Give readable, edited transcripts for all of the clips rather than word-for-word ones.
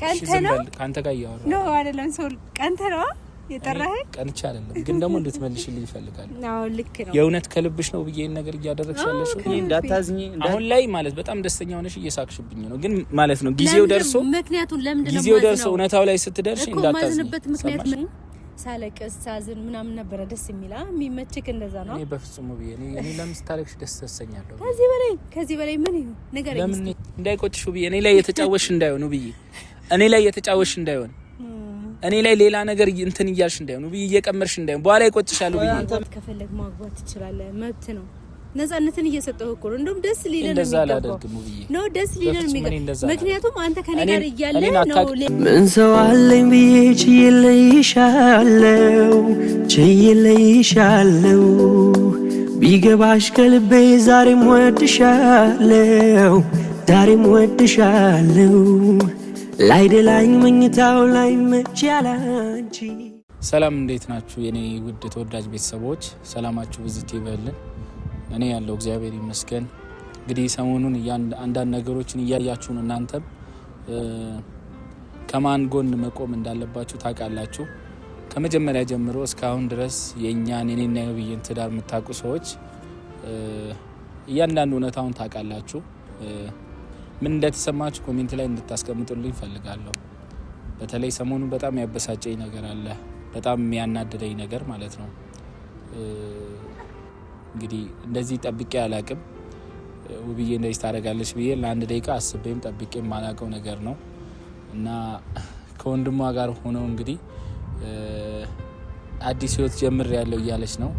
ቀንተና ካንተ ጋር ያወራ ነው አይደለም ሶል ቀንተና የጠራኸኝ ቀንቻ አይደለም ግን ደግሞ እንድትመልሽልኝ ይፈልጋል። አዎ ልክ ነው። የእውነት ከልብሽ ነው ብዬ ነገር እያደረግሽ ያለሽ ነው። እንዳታዝኝ አሁን ላይ ማለት በጣም ደስተኛ ሆነሽ እየሳቅሽብኝ ነው። ግን ማለት ነው ጊዜው ደርሶ ምክንያቱም ለምንድን ነው ጊዜው ደርሶ እውነታው ላይ ስትደርሽ እንዳታዝኝ። ምክንያት ምን ሳለቅስ ሳዝን ምናምን ነበር ደስ የሚላ የሚመችክ እንደዛ ነው። እኔ በፍጹም ብዬ እኔ ለምን ስታለቅሽ ደስ ተሰኛለሁ። ከዚህ በላይ ምን ይሁን ነገር ለምን እንዳይቆጭሽ ብዬ እኔ ላይ የተጫወሽ እንዳይሆን ብዬ እኔ ላይ የተጫወሽ እንዳይሆን እኔ ላይ ሌላ ነገር እንትን እያልሽ እንዳይሆን ብዬ እየቀመርሽ እንዳይሆን በኋላ ይቆጭሻል ብዬ ከፈለግ ማግባት ትችላለህ፣ መብት ነው። ነፃነትን እየሰጠው እኮ ነው። እንደውም ደስ ሊለን እንደዛ አላደርግም ብዬ ነው ደስ ሊለን ምክንያቱም አንተ ከኔ ጋር እያለ ነው። ምን ሰው አለኝ ብዬ ችዬልሻለው ቢገባሽ ከልቤ ዛሬም ወድሻለው ላይደላኝ መኝታው ላይ መች ያላንቺ። ሰላም እንዴት ናችሁ የኔ ውድ ተወዳጅ ቤተሰቦች? ሰላማችሁ ብዝት ይበልን። እኔ ያለው እግዚአብሔር ይመስገን። እንግዲህ ሰሞኑን አንዳንድ ነገሮችን እያያችሁ ነው። እናንተም ከማን ጎን መቆም እንዳለባችሁ ታውቃላችሁ። ከመጀመሪያ ጀምሮ እስካሁን ድረስ የኔና የብይን ትዳር የምታውቁ ሰዎች እያንዳንዱ እውነታውን ታውቃላችሁ። ምን እንደተሰማችሁ ኮሜንት ላይ እንድታስቀምጡልኝ ፈልጋለሁ። በተለይ ሰሞኑን በጣም ያበሳጨኝ ነገር አለ፣ በጣም የሚያናድደኝ ነገር ማለት ነው። እንግዲህ እንደዚህ ጠብቄ አላቅም። ውብዬ እንደዚህ ታደርጋለች ብዬ ለአንድ ደቂቃ አስቤም ጠብቄ የማላውቀው ነገር ነው እና ከወንድሟ ጋር ሆነው እንግዲህ አዲስ ህይወት ጀምር ያለው እያለች ነው።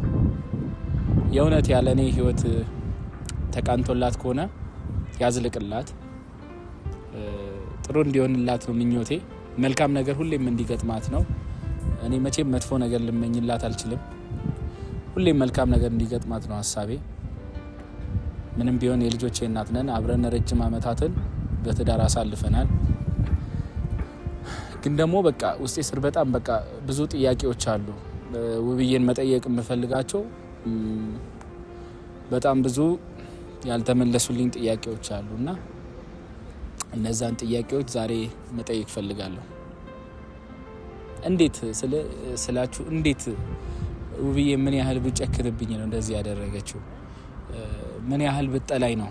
የእውነት ያለ እኔ ህይወት ተቃንቶላት ከሆነ ያዝልቅላት፣ ጥሩ እንዲሆንላት ነው ምኞቴ። መልካም ነገር ሁሌም እንዲገጥማት ነው። እኔ መቼም መጥፎ ነገር ልመኝላት አልችልም። ሁሌም መልካም ነገር እንዲገጥማት ነው ሀሳቤ። ምንም ቢሆን የልጆቼ እናት ነን። አብረን ረጅም አመታትን በትዳር አሳልፈናል። ግን ደግሞ በቃ ውስጤ ስር በጣም በቃ ብዙ ጥያቄዎች አሉ። ውብዬን መጠየቅ የምፈልጋቸው በጣም ብዙ ያልተመለሱልኝ ጥያቄዎች አሉና እነዛን ጥያቄዎች ዛሬ መጠየቅ ፈልጋለሁ። እንዴት ስላችሁ እንዴት ውብዬ ምን ያህል ብጨክንብኝ ነው እንደዚህ ያደረገችው? ምን ያህል ብጠላይ ነው?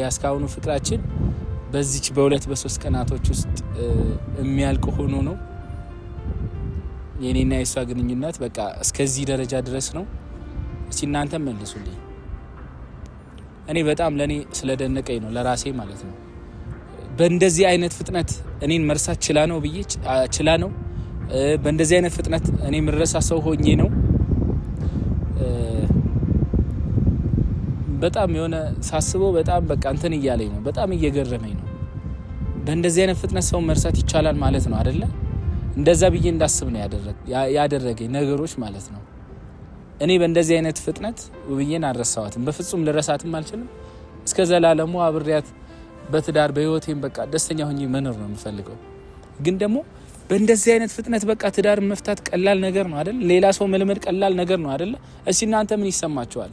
እስካሁኑ ፍቅራችን በዚች በ2-3 ቀናቶች ውስጥ የሚያልቅ ሆኖ ነው የኔና የሷ ግንኙነት በቃ እስከዚህ ደረጃ ድረስ ነው። እስቲ እናንተ መልሱልኝ። እኔ በጣም ለኔ ስለደነቀኝ ነው ለራሴ ማለት ነው። በእንደዚህ አይነት ፍጥነት እኔን መርሳት ችላ ነው በእንደዚህ አይነት ፍጥነት እኔ ምረሳ ሰው ሆኜ ነው። በጣም የሆነ ሳስበው በጣም በቃ እንትን እያለኝ ነው፣ በጣም እየገረመኝ ነው። በእንደዚህ አይነት ፍጥነት ሰው መርሳት ይቻላል ማለት ነው አይደለ? እንደዛ ብዬ እንዳስብ ነው ያደረገኝ ነገሮች ማለት ነው። እኔ በእንደዚህ አይነት ፍጥነት ውብዬን አልረሳዋትም፣ በፍጹም ልረሳትም አልችልም። እስከ ዘላለሙ አብሬያት በትዳር በህይወቴም በቃ ደስተኛ ሆኜ መኖር ነው የምፈልገው። ግን ደግሞ በእንደዚህ አይነት ፍጥነት በቃ ትዳር መፍታት ቀላል ነገር ነው አይደል? ሌላ ሰው መልመድ ቀላል ነገር ነው አይደል? እስቲ እናንተ ምን ይሰማችኋል?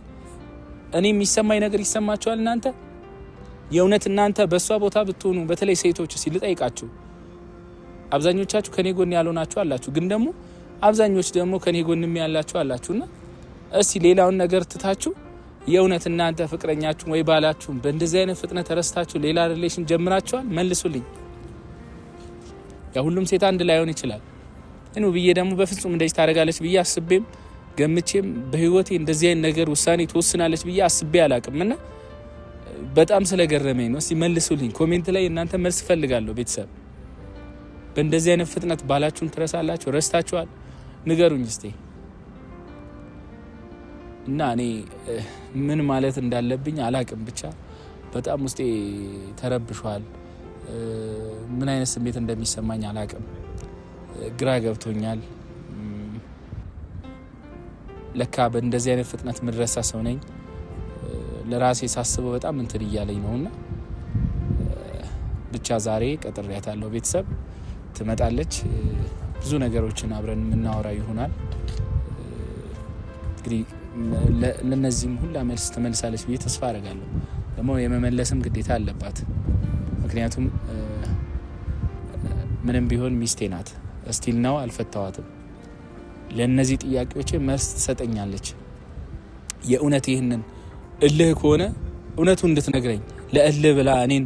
እኔ የሚሰማኝ ነገር ይሰማችኋል እናንተ? የእውነት እናንተ በእሷ ቦታ ብትሆኑ፣ በተለይ ሴቶች እስቲ ልጠይቃችሁ። አብዛኞቻችሁ ከኔ ጎን ያልሆናችሁ አላችሁ፣ ግን ደግሞ አብዛኞች ደግሞ ከኔ ጎንም ያላችሁ አላችሁና እስቲ ሌላውን ነገር ትታችሁ የእውነት እናንተ ፍቅረኛችሁ ወይ ባላችሁ በእንደዚህ አይነት ፍጥነት ረስታችሁ ሌላ ሪሌሽን ጀምራችኋል? መልሱልኝ። ሁሉም ሴት አንድ ላይሆን ይችላል። እኔ ውብዬ ደግሞ በፍጹም እንደዚህ ታደርጋለች ብዬ አስቤም ገምቼም በህይወቴ እንደዚህ አይነት ነገር ውሳኔ ትወስናለች ብዬ አስቤ አላቅምና በጣም ስለገረመኝ ነው። እስቲ መልሱልኝ ኮሜንት ላይ እናንተ መልስ ፈልጋለሁ። ቤተሰብ በእንደዚህ አይነት ፍጥነት ባላችሁን ትረሳላችሁ? ረስታችኋል? ንገሩኝ እስቲ። እና እኔ ምን ማለት እንዳለብኝ አላቅም። ብቻ በጣም ውስጤ ተረብሿል። ምን አይነት ስሜት እንደሚሰማኝ አላቅም። ግራ ገብቶኛል። ለካ በእንደዚህ አይነት ፍጥነት ምድረሳ ሰው ነኝ። ለራሴ ሳስበው በጣም እንትን እያለኝ ነውና ብቻ ዛሬ ቀጥሬያታለሁ። ቤተሰብ ትመጣለች። ብዙ ነገሮችን አብረን የምናወራ ይሆናል። እንግዲህ ለነዚህም ሁላ መልስ ትመልሳለች ብዬ ተስፋ አደርጋለሁ። ደግሞ የመመለስም ግዴታ አለባት። ምክንያቱም ምንም ቢሆን ሚስቴ ናት። እስቲል ነው አልፈታዋትም። ለነዚህ ጥያቄዎች መልስ ትሰጠኛለች። የእውነት ይህንን እልህ ከሆነ እውነቱን እንድትነግረኝ፣ ለእልህ ብላ እኔን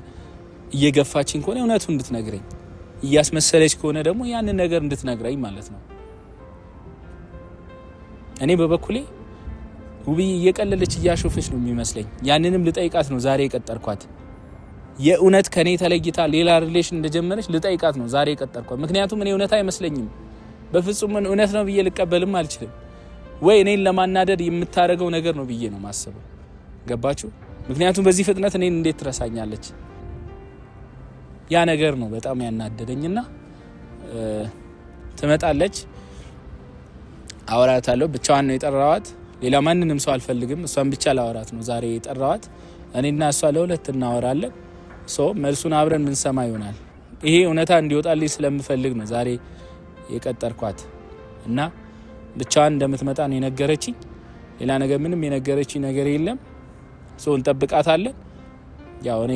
እየገፋችኝ ከሆነ እውነቱን እንድትነግረኝ፣ እያስመሰለች ከሆነ ደግሞ ያንን ነገር እንድትነግረኝ ማለት ነው። እኔ በበኩሌ ውብዬ እየቀለለች እያሾፈች ነው የሚመስለኝ። ያንንም ልጠይቃት ነው ዛሬ የቀጠርኳት። የእውነት ከኔ ተለይታ ሌላ ሪሌሽን እንደጀመረች ልጠይቃት ነው ዛሬ የቀጠርኳት። ምክንያቱም እኔ እውነት አይመስለኝም። በፍጹም እውነት ነው ብዬ ልቀበልም አልችልም። ወይ እኔን ለማናደድ የምታደርገው ነገር ነው ብዬ ነው ማስበው። ገባችሁ? ምክንያቱም በዚህ ፍጥነት እኔን እንዴት ትረሳኛለች? ያ ነገር ነው በጣም ያናደደኝና ትመጣለች፣ አወራታለሁ። ብቻዋን ነው የጠራዋት፣ ሌላ ማንንም ሰው አልፈልግም። እሷን ብቻ ላወራት ነው ዛሬ የጠራዋት። እኔና እሷ ለሁለት እናወራለን። መልሱን አብረን ምንሰማ ይሆናል። ይሄ እውነታ እንዲወጣልኝ ስለምፈልግ ነው ዛሬ የቀጠርኳት እና ብቻዋን እንደምትመጣ ነው የነገረችኝ። ሌላ ነገር ምንም የነገረችኝ ነገር የለም። እንጠብቃታለን። ያው እኔ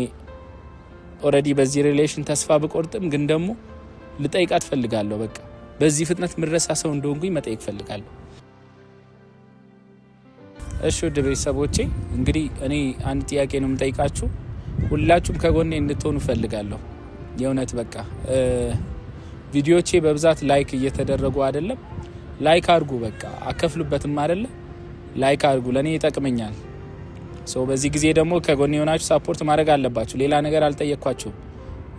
ኦልሬዲ በዚህ ሪሌሽን ተስፋ ብቆርጥም ግን ደግሞ ልጠይቃት ፈልጋለሁ። በቃ በዚህ ፍጥነት ምረሳ ሰው እንደሆንኩኝ መጠየቅ ፈልጋለሁ። እሺ ውድ ቤተሰቦቼ እንግዲህ እኔ አንድ ጥያቄ ነው የምጠይቃችሁ። ሁላችሁም ከጎኔ እንድትሆኑ ፈልጋለሁ። የእውነት በቃ ቪዲዮቼ በብዛት ላይክ እየተደረጉ አይደለም። ላይክ አድርጉ። በቃ አከፍሉበትም አይደለ? ላይክ አድርጉ፣ ለኔ ይጠቅመኛል። በዚህ ጊዜ ደግሞ ከጎኔ የሆናችሁ ሳፖርት ማድረግ አለባችሁ። ሌላ ነገር አልጠየቅኳችሁም።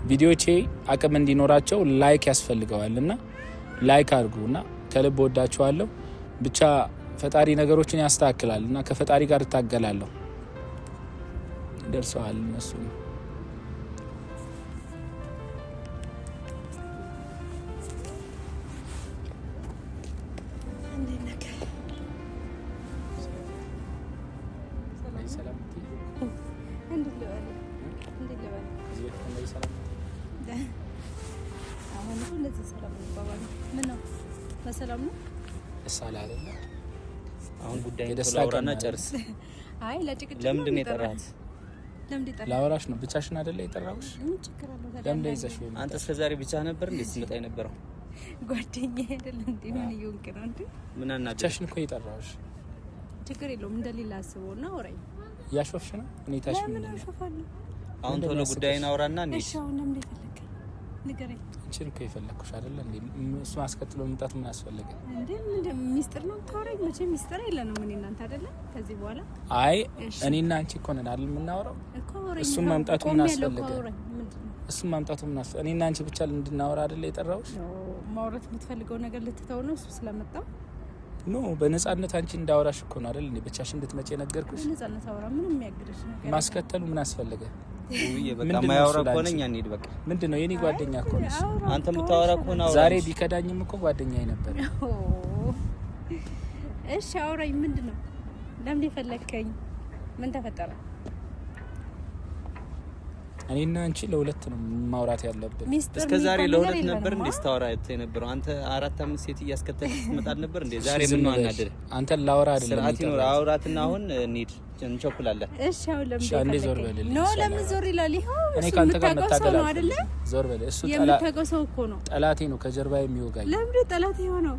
ቪዲዮቼ አቅም እንዲኖራቸው ላይክ ያስፈልገዋልና ላይክ አድርጉ እና ከልብ ወዳችኋለሁ። ብቻ ፈጣሪ ነገሮችን ያስተካክላል እና ከፈጣሪ ጋር እታገላለሁ። ደርሰዋል እነሱ። በሰላም ነው እሳላ አይደለ? አሁን ጉዳይ ተላውራና ጨርስ። አይ ለጭቅጭቅ ለምንድን ነው የጠራሃት? ለምንድን ነው ላወራሽ ነው። ብቻሽን አይደለ የጠራሁሽ? ምን ችግር አለው ታዲያ? ለምን ይዘሽ ነው? አንተ እስከዛሬ ብቻ ነበር እንዴ ስትመጣ የነበረው? ጓደኛዬ አይደል እንዴ? ምን ይሁን ነው እንዴ? ምን አናደደ? ብቻሽን እኮ የጠራሁሽ። ችግር የለውም እንደሌላ አስበውና አውራኝ። ያሾፍሽ ነው? እኔ ታሽ ምን ነው ሾፋለሁ? አሁን ቶሎ ጉዳይን አውራና እንዴ? እሺ አሁን ለምን ይፈልጋል? ንገረኝ። አንቺን እኮ የፈለኩሽ አይደለ እንዴ? እሱ አስከትሎ መምጣት ምን አስፈልገ እንዴ? ምን ሚስጥር ነው ታውራኝ? መቼ ሚስጥር የለንም ምን እናንተ አይደለ? ከዚህ በኋላ አይ እኔና አንቺ እኮ ነን አይደል የምናወራው? እሱን ማምጣቱ ምን አስፈልገ? እሱን ማምጣቱ ምን አስፈልገ? እኔና አንቺ ብቻ እንድናወራ አይደለ የጠራሁሽ? ማውራት የምትፈልገው ነገር ልትተው ነው እሱ ስለመጣ? ኖ በነጻነት አንቺ እንዳወራሽ እኮ ነው አይደል እንዴ? ብቻሽ እንድትመጪ ነገርኩሽ። በነጻነት አውራ። ምንም የሚያግድሽ ነገር ማስከተሉ ምን አስፈልገ? ውብዬ በቃ ማያወራ ከሆነ እኛ እንሂድ። በቃ ምንድነው የኔ ጓደኛ እኮ ነው አንተ የምታወራ ከሆነ አውራ። ዛሬ ቢከዳኝም እኮ ጓደኛዬ ነበር። እሺ አውራኝ። ምንድነው? ለምን የፈለከኝ? ምን ተፈጠረ? እኔና አንቺ ለሁለት ነው ማውራት ያለብን። እስከ ዛሬ ለሁለት ነበር እንዴ ስታወራ የነበረው? አንተ 4-5 ሴት እያስከተልክ ትመጣል ነበር እንዴ? ዛሬ ምን ነው አናደረ? አንተ ላወራ አይደለም ስርዓት ይኖር። አውራትና አሁን እንሂድ፣ እንቸኩላለን። እሺ አሁን ለምን አንዴ ዞር በልልኝ። ኖ ለምን ዞር ይላል? ይሄው እኔ ካንተ ጋር መታገል አይደለ? ዞር በል። እሱ የምታውቀው እኮ ነው። ጠላቴ ነው፣ ከጀርባ የሚወጋኝ። ለምን ጠላቴ ሆነው?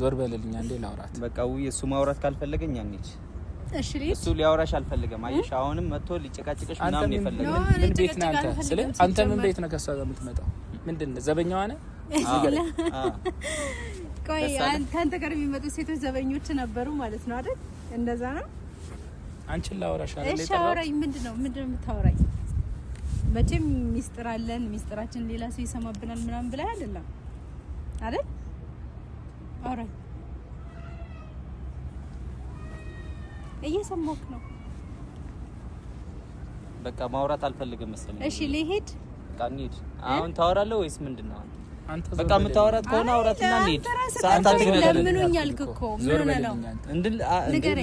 ዞር በልልኝ አንዴ ላውራት። በቃ ውይ እሱ ማውራት ካልፈለገኝ እንሂድ። እሺ እሱ ሊያወራሽ አልፈልገም። አየሽ አሁንም መጥቶ ሊጨቃጭቅሽ ምናምን ይፈልጋል። ምን ቤት ነህ አንተ? ስለ አንተ ምን ቤት ነው ከሷ ጋር የምትመጣው? ምንድነው ዘበኛዋ ነህ? ቆይ አንተ ጋር የሚመጡ ሴቶች ዘበኞች ነበሩ ማለት ነው አይደል? እንደዛ ነው። አንቺን ላወራሽ አይደል? እሺ አውራኝ። ምንድነው የምታወራኝ? መቼም ሚስጥር አለን፣ ሚስጥራችን ሌላ ሰው ይሰማብናል ምናምን ብላ አይደለም አይደል? አውራኝ። እየሰማሁህ ነው። በቃ ማውራት አልፈልግም መሰለኝ። እሺ ልሂድ። በቃ እንሂድ። አሁን ታወራለህ ወይስ ምንድነው? አንተ በቃ የምታወራት ከሆነ አውራትና እንሂድ። ሰዓት ለምኑኝ አልክ እኮ ምን ነው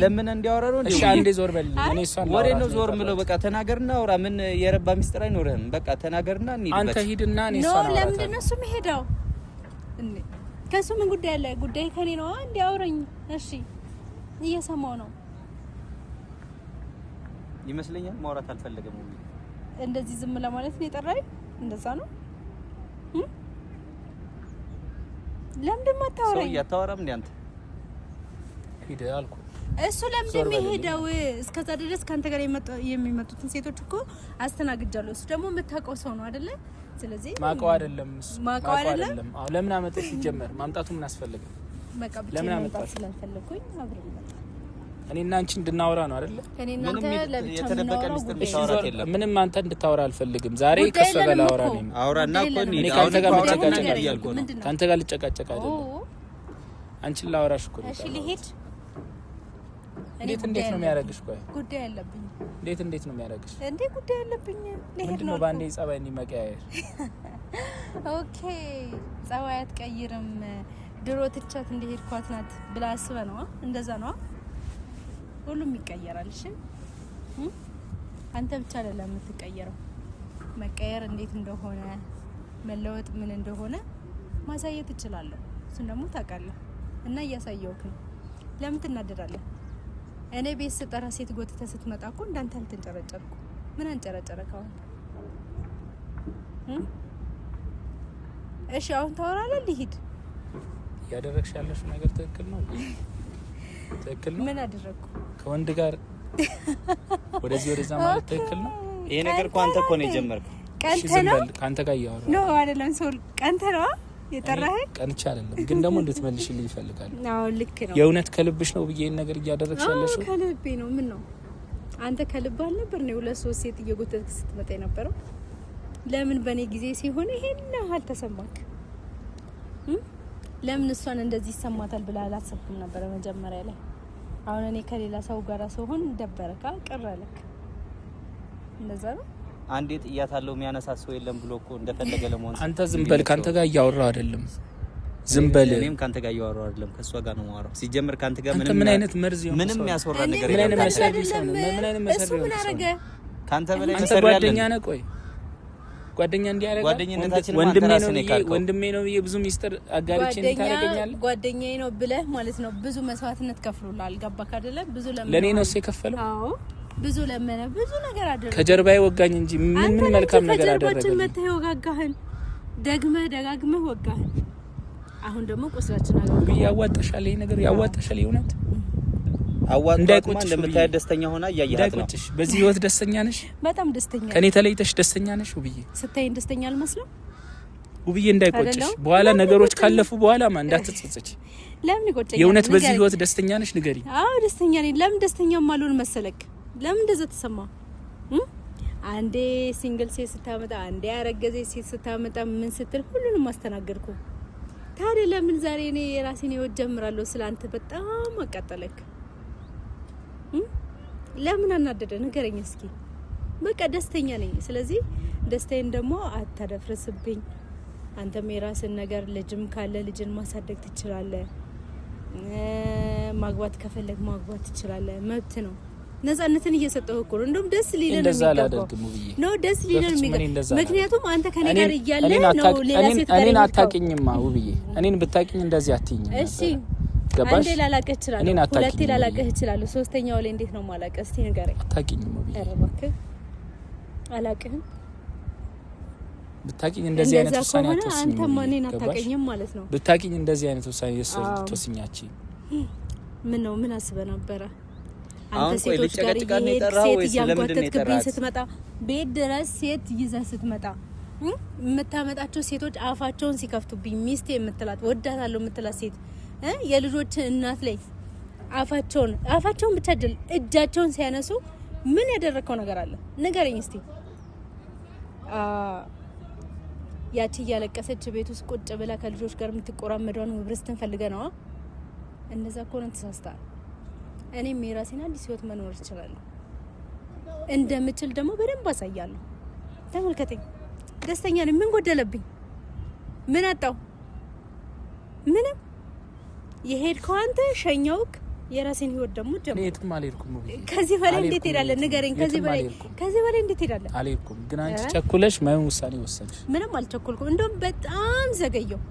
ለምን እንዲያወራ ነው? እሺ አንዴ ዞር በል። እኔ እሷን ወሬ ነው ዞር ምለው። በቃ ተናገርና አውራ። ምን የረባ ሚስጥር አይኖርህም። በቃ ተናገርና እንሂድ። አንተ ሂድና እኔ እሷን አውራ። ለምንድን ነው እሱ የምሄደው? ከሱ ምን ጉዳይ አለ? ጉዳይ ከኔ ነው። አንዴ አውረኝ። እሺ እየሰማው ነው ይመስለኛል። ማውራት አልፈለገም። እንደዚህ ዝም ለማለት ነው የጠራኝ? እንደዛ ነው ለምንድን ማታወራኝ? ሰው ያታወራም እንዴ አንተ? ሂድ አልኩ። እሱ ለምንድን የሚሄደው? እስከዛ ድረስ ካንተ ጋር የሚመጡትን ሴቶች እኮ አስተናግጃለሁ። እሱ ደግሞ የምታውቀው ሰው ነው አይደለ? ስለዚህ ማውቀው አይደለም። አዎ ለምን አመጣሽ? ሲጀመር ማምጣቱ ምን አስፈልገ? በቃ ብቻ ማምጣት ስላልፈለኩኝ አብረን መጣ። እኔና አንቺ እንድናወራ ነው አይደለ? እኔና አንተ ለብቻ የተደበቀ ሚስጥር ልታወራት የለም። ምንም አንተ እንድታወራ አልፈልግም። ዛሬ ከሷ ጋር ላወራ ነው። አውራና እኮ እኔ ካንተ ጋር መጨቃጨቅ እያልኩ ነው። ካንተ ጋር ልጨቃጨቅ አይደለም። አንቺን ላወራሽ እኮ ነው። እሺ ልሂድ። እንዴት ነው የሚያረግሽ? ቆይ ጉዳይ አለብኝ። እንዴት ነው የሚያረግሽ? እንዴ ጉዳይ አለብኝ። ልሂድ ነው ባንዴ ጸባይ እንዲመቀያየር። ኦኬ ጸባይ አትቀይርም። ድሮ ትቻት እንደሄድኳት ናት ብላ አስበ ነው። እንደዛ ነው። ሁሉም ይቀየራል። እሺ አንተ ብቻ አይደለም የምትቀየረው። መቀየር እንዴት እንደሆነ መለወጥ ምን እንደሆነ ማሳየት እችላለሁ። እሱን ደግሞ ታውቃለህ እና እያሳየውክ ነው። ለምን ትናደዳለህ? እኔ ቤት ስጠራ ሴት ጎትተህ ስትመጣ እኮ እንዳንተ አልተንጨረጨርኩ። ምን አንጨረጨረክ አሁን? እሺ አሁን ታወራለህ። ልሂድ። ያደረግሽ ያለሽ ነገር ትክክል ነው? ትክክል ነው? ምን አደረኩ? ከወንድ ጋር ወደዚህ ወደዛ ማለት ትክክል ነው? ይሄ ነገር እኮ አንተ እኮ ነው የጀመርከው። ቀንተ ነው ካንተ ጋር ያወራው ነው አይደለም? ሶል ቀንተ ነው የጠራኸኝ? ቀንቻ አይደለም ግን ደግሞ እንድትመልሽልኝ ይፈልጋል። አዎ ልክ ነው። የእውነት ከልብሽ ነው ብዬ ነገር እያደረግሽ ያለሽው? ከልቤ ነው። ምን ነው አንተ ከልብ አልነበር ነው? ሁለት ሶስት ሴት እየጎተትክ ስትመጣ የነበረው ለምን በእኔ ጊዜ ሲሆን ይሄን ያህል ተሰማክ? ለምን እሷን እንደዚህ ይሰማታል ብለህ አላሰብኩም ነበር መጀመሪያ ላይ? አሁን እኔ ከሌላ ሰው ጋር ሰሆን ደበረካ ቀረለክ? እንደዛ ነው። አንዴ ጥያታለው የሚያነሳ ሰው የለም ብሎ እኮ እንደፈለገ ለመሆን አንተ ዝም በል። ካንተ ጋር እያወራው አይደለም። ዝም በል። እኔም ካንተ ጋር እያወራው አይደለም፣ ከሷ ጋር ነው የማወራው። ሲጀምር ካንተ ጋር ምን አይነት መርዝ ነው? ምንም ያስወራ ነገር የለም። ምን አይነት እሱ ምን አረገ? ካንተ በላይ አንተ ጓደኛ ነህ። ቆይ ጓደኛ እንዲያረጋ ወንድሜ ነው ብዬ ብዙ ሚስጥር አጋርቼ እንታረገኛለህ። ጓደኛዬ ነው ብለህ ማለት ነው። ብዙ መስዋዕትነት ከፍሎላል። ገባክ አይደለ? ብዙ ለኔ ነው እሱ የከፈለው። አዎ ብዙ ለመነ፣ ብዙ ነገር አደረገ። ከጀርባዬ ወጋኝ እንጂ ምን መልካም ነገር አደረገ? ከጀርባችን መተህ ወጋጋህን፣ ደጋግመህ ወጋህን። አሁን ደግሞ ቁስላችን አገኘ። ያዋጣሻል፣ ይሄ ነገር ያዋጣሻል። ይሁንት አዋጣማ እንደምታይ ደስተኛ ሆና ያያያት ነው። በዚህ ህይወት ደስተኛ ነሽ? በጣም ደስተኛ። ከኔ ተለይተሽ ደስተኛ ነሽ ውብዬ? ስታይን ደስተኛ አልመስለም ውብዬ? እንዳይቆጭሽ በኋላ ነገሮች ካለፉ በኋላ እንዳትጸጸች። ለምን ይቆጨኛል? የእውነት በዚህ ህይወት ደስተኛ ነሽ? ንገሪ። አዎ ደስተኛ ነኝ። ለምን ደስተኛ ማልሆን መሰለክ? ለምን እንደዛ ተሰማ? አንዴ ሲንግል ሴት ስታመጣ፣ አንዴ ያረገዘ ሴት ስታመጣ ምን ስትል ሁሉንም ማስተናገርኩ። ታዲያ ለምን ዛሬ እኔ የራሴን ህይወት ጀምራለሁ ስላንተ በጣም አቃጠለክ? ለምን አናደደ? ንገረኝ እስኪ። በቃ ደስተኛ ነኝ። ስለዚህ ደስታዬን ደግሞ አታደፍርስብኝ። አንተም የራስን ነገር ልጅም ካለ ልጅን ማሳደግ ትችላለህ። ማግባት ከፈለግ ማግባት ትችላለህ። መብት ነው። ነፃነትን እየሰጠው እኮ ነው። እንደውም ደስ ሊለን ነው የሚገባው። ነው ደስ ሊለን ነው የሚገባው። ምክንያቱም አንተ ከኔ ጋር እያለ ነው ሌላ ሴት ጋር እኔን አታውቂኝማ ውብዬ። እኔን ብታውቂኝ እንደዚህ አትይኝም። እሺ አንዴ ላላቀህ እችላለሁ፣ ሁለቴ ላላቀህ እችላለሁ፣ ሶስተኛው ላይ እንዴት ነው ማላቀህ? እስቲ ንገረኝ። አታውቂኝም ውብዬ። ኧረ እባክህ አላቅህም። ብታውቂኝ እንደዚህ አይነት ውሳኔ አትወስኝም። አንተ ማንኔን አታውቀኝም ማለት ነው። ብታውቂኝ እንደዚህ አይነት ውሳኔ ትወስኛቺ። ምን ነው ምን አስበህ ነበረ? አንተ ሴቶች ጋር ሴት እያንጓተትክብኝ ስትመጣ፣ ቤት ድረስ ሴት ይዘህ ስትመጣ የምታመጣቸው ሴቶች አፋቸውን ሲከፍቱብኝ ሚስቴ የምትላት ወዳታለሁ የምትላት ሴት የልጆች እናት ላይ አፋቸውን ብቻ አይደል እጃቸውን ሲያነሱ ምን ያደረከው ነገር አለ? ንገረኝ እስቲ። ያቺ እያለቀሰች ቤት ውስጥ ቁጭ ብላ ከልጆች ጋር የምትቆራመደውን ውብርስትን ፈልገህ ነው? እንደዛ እኮ ነው ተሳስተሃል። እኔም የራሴን አዲስ ህይወት መኖር እችላለሁ። እንደምችል ደግሞ በደንብ አሳያለሁ። ተመልከተኝ፣ ደስተኛ ነኝ። ምን ጎደለብኝ? ምን አጣው? ምንም። የሄድከው አንተ ሸኛውክ፣ የራሴን ህይወት ደግሞ ጀምር። የትም አልሄድኩም። ከዚህ በላይ እንዴት ሄዳለህ? ንገረኝ። ከዚህ በላይ እንዴት ሄዳለህ? አልሄድኩም። ግን አንቺ ቸኩለሽ ማይሆን ውሳኔ ወሰንሽ። ምንም አልቸኩልኩም። እንደውም በጣም ዘገየው።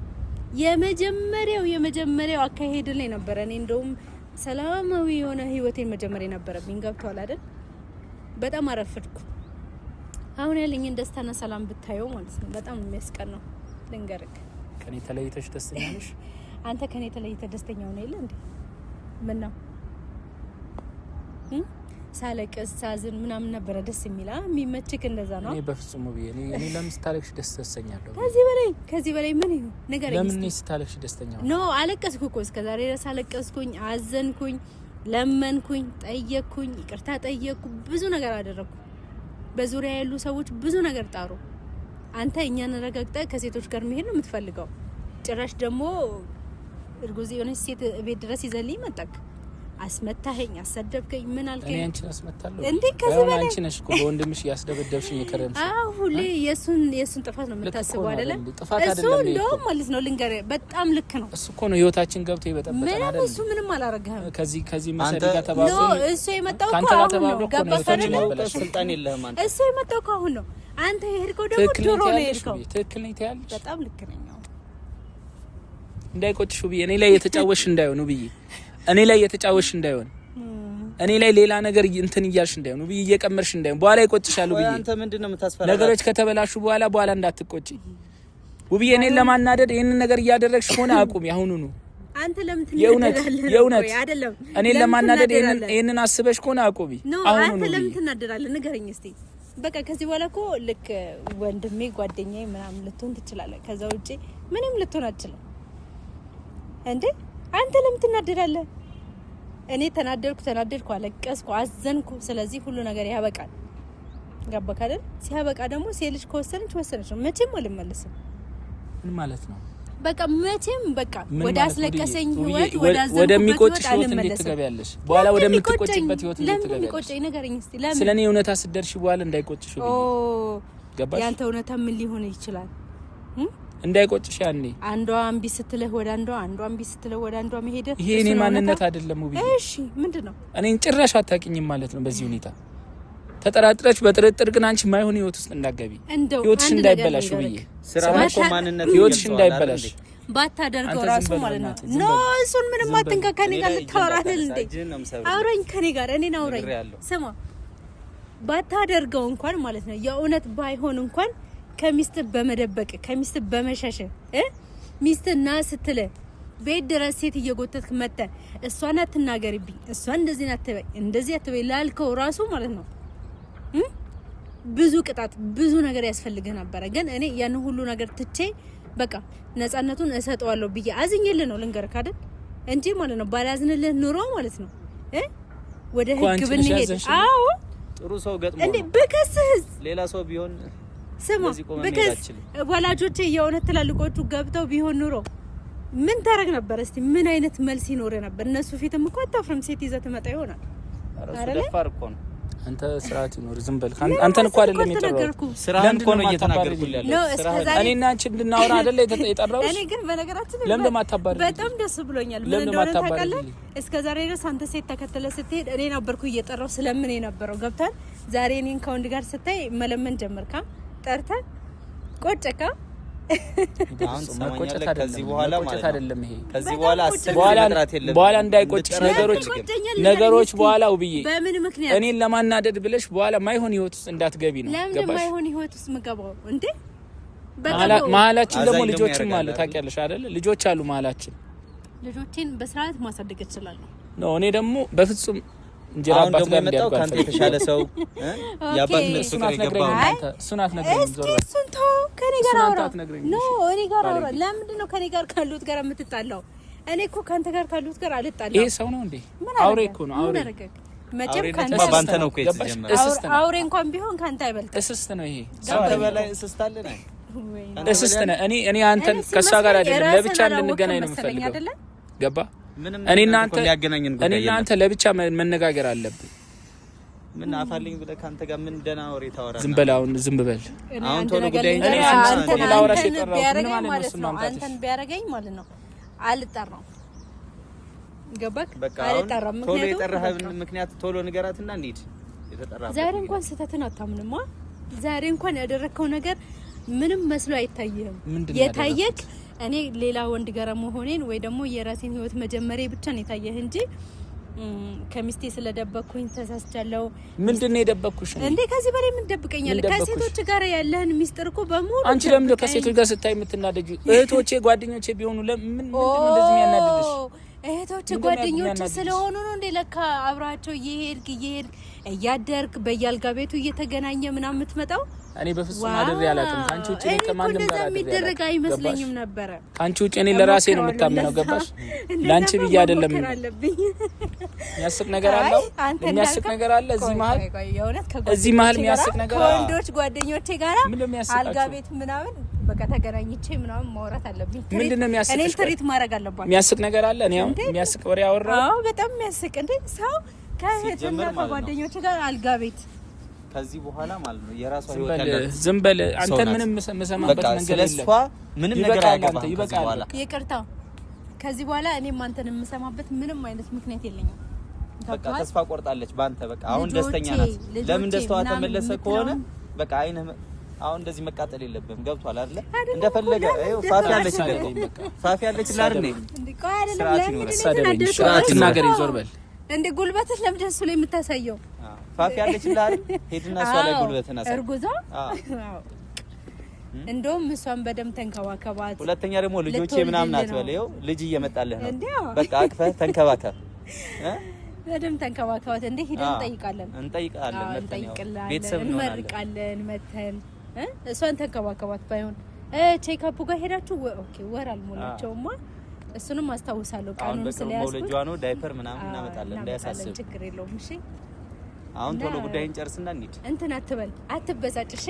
የመጀመሪያው አካሄድ ላይ ነበር። እኔ እንደውም ሰላማዊ የሆነ ህይወቴን መጀመሪያ ነበረብኝ። ገብቷል አይደል? በጣም አረፍድኩ። አሁን ያለኝን ደስታና ሰላም ብታየው ማለት ነው በጣም የሚያስቀናው። ልንገርክ ከኔ ተለይተሽ ደስተኛ ነሽ? አንተ ከኔ ተለይተህ ደስተኛ ሆነ የለ እንዴ? ምን ነው ሳለቅስ ሳዝን ምናምን ነበር ደስ የሚላ የሚመችክ እንደዛ ነው? እኔ በፍጹም ቢዬ እኔ ለምን ስታለቅሽ ደስ ተሰኛለሁ? ከዚህ በላይ ምን ይሁን ነገር አይደለም። ለምን ስታለቅሽ ደስተኛ ነው? ኖ አለቀስኩ እኮ እስከዛሬ ድረስ አለቀስኩኝ፣ አዘንኩኝ፣ ለመንኩኝ፣ ጠየቅኩኝ፣ ይቅርታ ጠየቅኩ፣ ብዙ ነገር አደረኩ። በዙሪያ ያሉ ሰዎች ብዙ ነገር ጣሩ። አንተ እኛን ረጋግጠህ ከሴቶች ጋር መሄድ ነው የምትፈልገው። ጭራሽ ደግሞ እርጉዝ የሆነች ሴት ቤት ድረስ ይዘልኝ መጣክ። አስመታኸኝ፣ አሰደብከኝ፣ ምን አልከኝ? እኔ አንቺን አስመታለሁ እንዴ? ከዚህ በላይ አንቺ ነሽ እኮ በወንድምሽ ያስደበደብሽኝ የከረምሽ። ሁሌ የሱን ጥፋት ነው የምታስበው አይደለ? እሱ እንደውም ማለት ነው ልንገርህ፣ በጣም ልክ ነው። እሱ እኮ ነው ህይወታችን ገብቶ ይበጠበጣል አይደል? እሱ ምንም አላረጋህም። ከዚህ መሰሪ ጋር ተባብሮ ነው እሱ የመጣው እኮ አሁን ነው። ገባህ አይደለ? ስልጣን የለህም አንተ። እሱ የመጣው እኮ አሁን ነው። አንተ የሄድከው ደግሞ ድሮ ነው የሄድከው። ትክክል ነኝ ትያለሽ። በጣም ልክ ነኝ። እንዳይቆጭሽ ብዬ እኔ ላይ የተጫወሽ እንዳይሆን ብዬ እኔ ላይ የተጫወሽ እንዳይሆን እኔ ላይ ሌላ ነገር እንትን እያልሽ እንዳይሆን ብዬ እየቀመርሽ እንዳይሆን በኋላ ይቆጭሻል ብዬ። አንተ ምንድነው የምታስፈራራ? ነገሮች ከተበላሹ በኋላ እንዳትቆጪ ውብዬ። እኔን ለማናደድ ይሄንን ነገር እያደረግሽ ሆነ አቁም ያሁኑኑ። አንተ ለምን ትናደዳለህ? የእውነት አይደለም እኔን ለማናደድ ይሄንን አስበሽ ከሆነ አቁሚ አሁኑኑ። አንተ ለምን ትናደዳለህ? ንገረኝ እስቲ። በቃ ከዚህ በኋላ እኮ ልክ ወንድሜ ጓደኛዬ ምናምን ልትሆን ትችላለህ። ከዛ ውጪ ምንም ልትሆን አትችልም እንዴ። አንተ ለምን ትናደዳለህ? እኔ ተናደድኩ፣ አለቀስኩ፣ አዘንኩ። ስለዚህ ሁሉ ነገር ያበቃል። ገባህ አይደል? ሲያበቃ ደግሞ ሴልሽ ከወሰነች ነው። መቼም አልመለስም። ምን ማለት ነው? በቃ መቼም በቃ ወደ አስለቀሰኝ ህይወት ወደሚቆጭሽ ህይወት እንዴት ትገቢያለሽ? በኋላ ወደምትቆጭበት ህይወት እንዴት ትገቢያለሽ? ለምን ቆጨኝ? ንገረኝ እስቲ። ለምን ስለኔ እውነታ ስትደርሺ በኋላ እንዳይቆጭሽ ብዬ። ገባሽ? ያንተ እውነታ ምን ሊሆን ይችላል? እንዳይቆጭሽ ያኔ አንዷ አምቢ ስትልህ ወደ አንዷ አምቢ ስትልህ ወደ አንዷ መሄድ ይሄ እኔ ማንነት አይደለም ውብዬ። እሺ ምንድነው? እኔን ጭራሽ አታውቂኝም ማለት ነው። በዚህ ሁኔታ ተጠራጥረሽ በጥርጥር ግን አንቺ ማይሆን ህይወት ውስጥ እንዳትገቢ፣ ህይወትሽ እንዳይበላሽ ውብዬ። ስራው እኮ ማንነት ህይወትሽ እንዳይበላሽ ባታደርገው ራሱ ማለት ነው። ኖ እሱን ምንም አትንካ። ከኔ ጋር ልታወራ አይደል እንዴ? አውራኝ፣ ከኔ ጋር እኔን አውራኝ። ስማ ባታደርገው እንኳን ማለት ነው የእውነት ባይሆን እንኳን ከሚስት በመደበቅ ከሚስት በመሸሽ ሚስትና ስትለ ቤት ድረስ ሴት እየጎተትክ መጣ እሷን አትናገርብኝ፣ እሷን እንደዚህ አትበይ፣ እንደዚህ አትበይ ላልከው ራሱ ማለት ነው ብዙ ቅጣት ብዙ ነገር ያስፈልግህ ነበር። ግን እኔ ያን ሁሉ ነገር ትቼ በቃ ነፃነቱን እሰጠዋለሁ ብዬ አዝኜልህ ነው ልንገርህ አይደል እንጂ ማለት ነው ባላዝንልህ ኑሮ ማለት ነው ወደ ህግ ብንሄድ አዎ ጥሩ ሰው ገጥሞ እንዴ በከስህስ ሌላ ሰው ቢሆን ስማ በከስ ወላጆቼ የሆነ ትላልቆቹ ገብተው ቢሆን ኑሮ ምን ታረግ ነበር? እስቲ ምን አይነት መልስ ይኖር ነበር? እነሱ ፊትም እኮ አታፍርም ሴት ይዘህ ትመጣ ይሆናል አይደል? ደፋር እኮ ነው። አንተ ስርዓት ይኖር ዝም በል። አንተን እኮ አይደለም የጠራው ስራን እኮ ነው እየተናገርኩኝ ያለው። እኔና አንቺ እንድናወራ አይደል የጠራው? እኔ ግን በነገራችን ላይ ለምን ማታባሪ በጣም ደስ ብሎኛል። ምን እንደሆነ ታውቃለህ? እስከዛሬ ድረስ አንተ ሴት ተከተለ ስትሄድ እኔ ነበርኩ እየጠራው ስለምን የነበረው ገብታል። ዛሬ እኔን ከወንድ ጋር ስታይ መለመን ጀመርካ፣ ጠርተ ቆጨካ። ከዚህ በኋላ ማለት አይደለም ይሄ ከዚህ በኋላ በኋላ እንዳይቆጭሽ ነገሮች በኋላ ውብዬ በምን ምክንያት እኔን ለማናደድ ብለሽ በኋላ ማይሆን ህይወት ውስጥ እንዳትገቢ ነው። ለምን ማይሆን ህይወት ውስጥ ምገባው እንዴ? መሀላችን ደግሞ ልጆችም አሉ ታውቂያለሽ አይደል? ልጆች አሉ መሀላችን። ልጆቼን በስርዓት ማሳደግ እችላለሁ ነው። እኔ ደግሞ በፍጹም እንጀራ አባት ጋር እንደው ካንተ የተሻለ ሰው ያባት ነው ፍቅር ይገባው። እሱን አትነግረኝም። ዞር በል እሱን ተው፣ ከኔ ጋር አውራ። ኖ እኔ ጋር አውራ። ለምንድን ነው ከኔ ጋር ካሉት ጋር የምትጣላው? እኔ እኮ ካንተ ጋር ካሉት ጋር አልጣላም። ይሄ ሰው ነው እንዴ? አውሬ እኮ ነው። አውሬ መቼም ካንተ ባንተ ነው እኮ የተጀመረው። አውሬ እንኳን ቢሆን ካንተ አይበልጥም። እስስት ነው ይሄ። ካንተ በላይ እስስት አለ ነው። እስስት ነው። እኔ አንተን ከሷ ጋር አይደለም ለብቻ እንድንገናኝ ነው የምፈልገው። ገባ? እኔና አንተ ለብቻ መነጋገር አለብን። ምን አፋልኝ ብለህ ካንተ ጋር ምን ደህና ወሬ ታወራለህ? ዝም በል አሁን ዝም በል። አሁን ቶሎ ጉዳይ እኔ አንተን ላውራሽ የጠራሁት ምን ማለት ነው? አንተን ቢያረጋኝ ማለት ነው አልጠራም። ገባክ? አልጠራም። ቶሎ የጠራህን ምክንያት ቶሎ ንገራትና እንሂድ። የተጠራህ ዛሬ እንኳን ስህተትን አታምንማ። ዛሬ እንኳን ያደረከው ነገር ምንም መስሎ አይታየህም። የታየክ እኔ ሌላ ወንድ ጋር መሆኔን ወይ ደግሞ የራሴን ህይወት መጀመሪያ ብቻ ነው የታየህ እንጂ ከሚስቴ ስለደበኩኝ ተሳስቻለሁ። ምንድነው የደበኩሽ እንዴ? ከዚህ በላይ ምን ደብቀኛለህ? ከሴቶች ጋር ያለህን ሚስጥር እኮ በሙሉ አንቺ ለምን ከሴቶች ጋር ስታይ የምትናደጂ? እህቶቼ ጓደኞቼ ቢሆኑ ለምን ምንድነው እንደዚህ የሚያናድድሽ? እህቶች ጓደኞች ስለሆኑ ነው እንዴ? ለካ አብራቸው እየሄድክ እያደርክ በያልጋ ቤቱ እየተገናኘ ምናምን የምትመጣው? እኔ በፍጹም አድሬ አላውቅም። ካንቺ ውጪ እኔ ከማንም ጋር አድሬ የሚደረግ አይመስለኝም ነበር። ካንቺ ውጪ እኔ ለራሴ ነው የምታመነው። ገባሽ? ላንቺ ብዬ አይደለም። የሚያስቅ ነገር አለ፣ የሚያስቅ ነገር አለ እዚህ መሀል፣ እዚህ መሀል የሚያስቅ ነገር አለ። ከወንዶች ጓደኞቼ ጋራ አልጋ ቤት ምናምን በቃ ተገናኝቼ ምናምን ማውራት አለብኝ። ምንድነው የሚያስቅ? እኔ ትሪት ማድረግ አለባት። የሚያስቅ ነገር አለ። እኔ አሁን የሚያስቅ ወሬ አወራው። አዎ በጣም የሚያስቅ እንዴ! ሰው ከእህትና ከጓደኞቼ ጋር አልጋ ቤት ከዚህ በኋላ ማለት ነው የራሷ ህይወት ያለው። ዝም በል አንተ። ምንም መሰማበት መንገድ የለም። ምንም ነገር አያገባም። ይበቃል። ይቅርታ። ከዚህ በኋላ እኔም አንተን የምሰማበት ምንም አይነት ምክንያት የለኝም። በቃ ተስፋ ቆርጣለች ባንተ። በቃ አሁን ደስተኛ ናት። ለምን ደስታዋ ተመለሰ ከሆነ በቃ አይነ አሁን እንደዚህ መቃጠል የለብም። ገብቷል አይደለ? እንደፈለገ ፋፊ ያለች ፋፊ ያለች አይደል? ቆይ አይደለም። ለምን ትናገር? ይዞር በል እንደ ጉልበትህ ለምን ደስ ብሎ የምታሳየው? ፋፊ ያለች አይደል? ሄድና እሷ ላይ ጉልበትህን አሳይ። እርጉዟ እንደውም እሷን በደም ተንከባከባት። ሁለተኛ ደግሞ ልጆቼ ምናምን አትበለው። ልጅ እየመጣልህ ነው። በቃ አቅፈህ ተንከባከብ። በደም ተንከባከባት። እንዴ ሄደን እንጠይቃለን። ቤተሰብ እንመርቃለን መተን እሷን ተንከባከባት። ባይሆን ቼክአፕ ጋር ሄዳችሁ ኦኬ ወር አልሞላቸውማ። እሱንም አስታውሳለሁ። ቃኑን ስለያዝኩት መውለጃ ነው ዳይፐር ምናምን እናመጣለን። እንዳያሳስብ ችግር የለውም። እሺ አሁን ቶሎ ጉዳይን ጨርስና እንሂድ። እንትን አትበል፣ አትበሳጭ። እሺ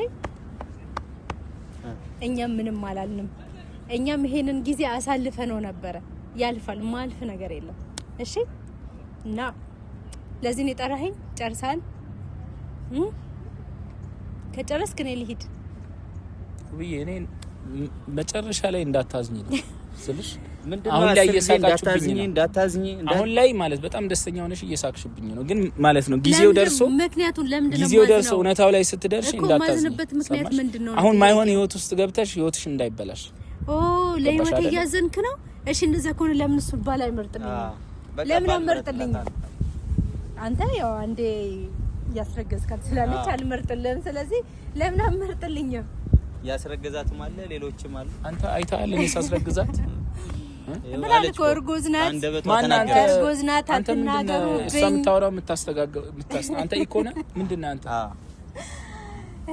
እኛም ምንም አላልንም። እኛም ይሄንን ጊዜ አሳልፈነው ነበረ። ያልፋል፣ ማልፍ ነገር የለም። እሺ እና ለዚህ ነው የጠራኸኝ። ጨርሳል? ከጨረስክ እኔ ልሂድ ውይ። እኔ መጨረሻ ላይ እንዳታዝኝ ነው ስልሽ። ምንድነው አሁን ላይ እየሳቃችብኝ ነው። እንዳታዝኝ አሁን ላይ ማለት በጣም ደስተኛ ሆነሽ እየሳቅሽብኝ ነው። ግን ማለት ነው ጊዜው ደርሶ ምክንያቱም ለምንድን ነው ጊዜው ደርሶ እውነታው ላይ ስትደርሽ እንዳታዝኝ። ማዝንበት ምክንያት ምንድነው? አሁን ማይሆን ህይወት ውስጥ ገብተሽ ህይወትሽ እንዳይበላሽ። ለህይወት እያዘንክ ነው። እሺ እንደዛ ከሆነ ለምን እሱ ባል አይመርጥልኝ? ለምን አመርጥልኝ? አንተ ያው አንዴ ያስረገዝካት ስላለች አልመርጥልህም። ስለዚህ ለምን አመርጥልኝም? ያስረገዛትም አለ ሌሎችም አሉ። አንተ አይተሃል? እኔ ሳስረግዛት ምን አልኩ? እርጉዝ ናት። እርጉዝ ናት አትናገሩብኝ። እሷ የምታወራው አንተ ኢኮና ምንድነው አንተ?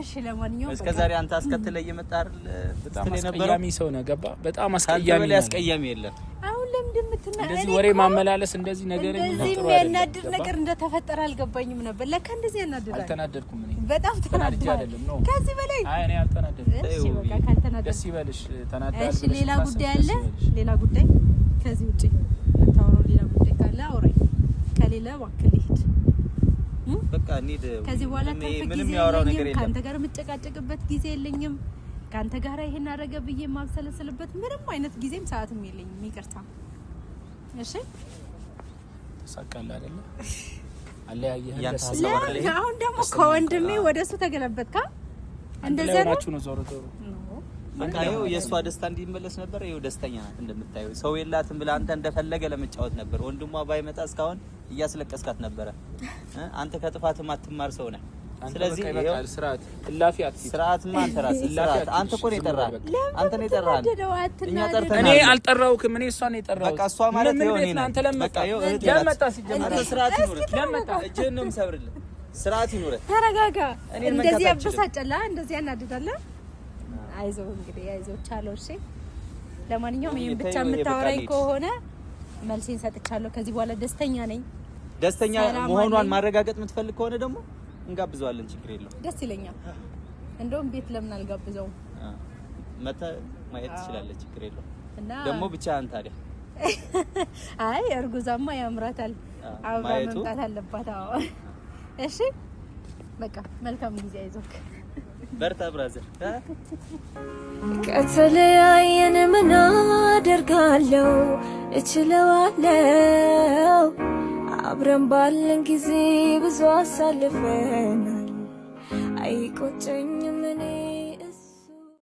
እሺ ለማንኛውም እስከዛሬ አንተ አስከትለህ እየመጣህ አይደል? በጣም አስቀያሚ ሰው ነህ። ገባ? በጣም አስቀያሚ ነው። ያስቀያሚ የለም። አሁን ለምንድን የምትናገረው? እንደዚህ ወሬ ማመላለስ እንደዚህ ነገር እንደዚህ የሚያናድድ ነገር እንደተፈጠረ አልገባኝም ነበር። ለካ እንደዚህ ያናድዳል። አልተናደድኩም እኔ በጣም ተናድጃለሁ። ከዚህ በላይ አይ እኔ አልተናደድኩም። እሺ በቃ ካልተናደድክ ደስ ይበልሽ። ተናደድኩ። እሺ ሌላ ጉዳይ አለ? ሌላ ጉዳይ ከዚህ ውጪ የምታወራው ሌላ ጉዳይ ካለ አውራኝ። ከሌለ እባክህ ልሂድ። በቃ እንሂድ። ከዚህ በኋላ ምንም ያወራው ነገር የለም። ካንተ ጋር የምጨቃጨቅበት ጊዜ የለኝም። ካንተ ጋር ይሄን አደረገ ብዬ ማብሰለስልበት ምንም አይነት ጊዜም ሰዓትም የለኝም። ይቅርታ። እሺ ተሳካለ አይደል? አለያየህ። አሁን ደግሞ ከወንድሜ ወደሱ ተገለበጥካ። እንደዛ ነው ዞሮ ዞሮ በቃ ይኸው የእሷ ደስታ እንዲመለስ ነበር። ይኸው ደስተኛ ናት እንደምታየው። ሰው የላትም ብለህ አንተ እንደፈለገ ለመጫወት ነበር። ወንድሟ ባይመጣ እስካሁን እያስለቀስካት ነበረ። አንተ ከጥፋትም አትማር ሰው ነህ። ስለዚህ ይኸው ስርዓት እላፊ አትይዝ። ስርዓትማ አንተ ራስህ ስርዓት። አንተ እኮ ነው የጠራህ። አንተ ነው የጠራህ። እኛ ጠርተናል። እኔ አልጠራሁህም። እኔ እሷን ነው የጠራሁት። በቃ እሷ ማለት ይኸው እኔ ነኝ። አንተ ለመጣ ለመጣ ሲጀመር ስርዓት ይኑርህ። ለመጣ እጅህን ነው የምሰብርልህ። ስርዓት ይኑርህ። ተረጋጋ። እንደዚህ ያበሳጨላ፣ እንደዚህ ያናድዳላ። አይዞህ እንግዲህ አይዞህ፣ ቻለው። እሺ ለማንኛውም ይሄን ብቻ የምታወራኝ ከሆነ መልሴን ሰጥቻለሁ። ከዚህ በኋላ ደስተኛ ነኝ። ደስተኛ መሆኗን ማረጋገጥ የምትፈልግ ከሆነ ደግሞ እንጋብዘዋለን። ችግር የለውም። ደስ ይለኛል። እንደውም ቤት ለምን አልጋብዘውም? መተ ማየት ትችላለህ። ችግር የለውም። ደግሞ ብቻ አንተ ታዲያ አይ እርጉዛማ ያምራታል። አብራ መምጣት አለባት። አዎ እሺ በቃ መልካም ጊዜ። አይዞህ በርታ ብራዘር። ከተለያየን ምን አደርጋለሁ? እችለዋለሁ። አብረን ባለን ጊዜ ብዙ አሳልፈናል። አይቆጨኝም እኔ